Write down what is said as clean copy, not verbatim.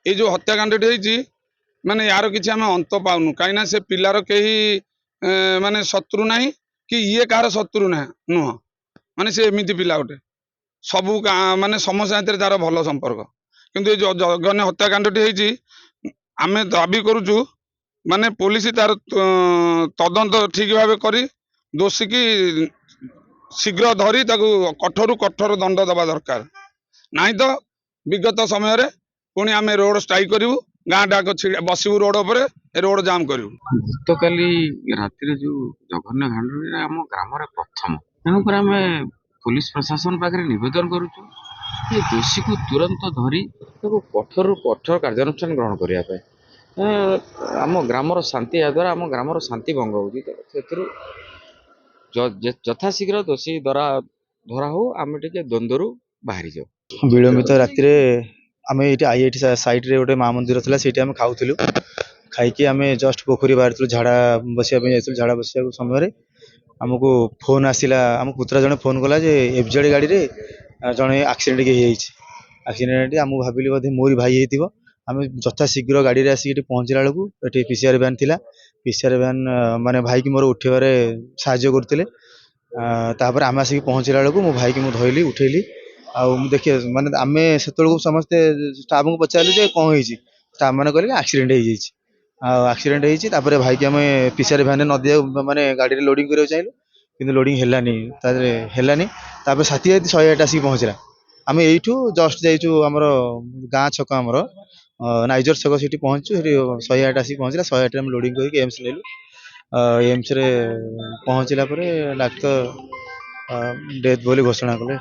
এই जो हत्याकांडटी होती माने यार किसी आम अंत पाऊनु कहीं से पिलार कहीं माने शत्रु ना कि ये कार शत्रु ना नुह माने से एमती पिला गोटे सबू माने समस्या तार भल संपर्क किंतु जघन्य हत्याकांडटी होती आम दाबी करुचु माने पुलिस तार तदंत ठीक भाव करी दोषी की शीघ्र धरी कठोर कठोर दंड दबा दरकार नहीं तो विगत समय रे पुणी आम रोड स्ट्राइक करूँ गाँ डाक बसबू रोड उपर रोड जाम करूँ गत काली राति जो जघन्य कांड आम ग्राम प्रथम तेणुकर आम पुलिस प्रशासन पाखे नवेदन करुचु दोषी को तुरंत धरी कठोर कठोर कार्यानुष्ठान ग्रहण करने आम ग्रामर शांति याद्वारा आम ग्रामर शांति भंग हो यथाशीघ्र दोषी धरा हो आम टे द्वंद्व बाहरी जाऊ विलंबित राति आम ये आईआईटी साइड रे गोटे माँ मंदिर था से खाऊलु खाई आम जस्ट पोखरी बाहर झाड़ा बसाई झाड़ा बसा समय आमको फोन आसला आम पुतरा जड़े फोन कला एफजेड गाड़ी रे जड़े एक्सीडेंट एक्सीडेंट आम भाविली बोधे मोरी भाई होती आम यथाशीघ्र गाड़ी में आसिक पहुँचला बेलू ये पीसीआर वैन थिला पीसीआर वैन माने भाई की मोर उठेबार साहाय्य करते आम आसिक पहुँचला बेलू मो भाई की मुझे धरली उठेली देखिए माने आम से समस्ते स्टाफ को पचारू कौन हो स्टाफ मैंने कहले एक्सीडेंट एक्सीडेंट होती भाई की आम पीसीआर वैन न दिया माने गाड़ी में लोडिंग करने चाहिए कि लोडिंग है साथी 108 आसिक पहुँचला आम यू जस्ट जाइचु आमर गाँ छक आमर नाइजर छक से पहुँचु 108 आसिक पहुँचला 108 आम लोडिंग करके एम्स नेलु एम्स रे पहुँचला डाक्तर डेथ बोली घोषणा कले।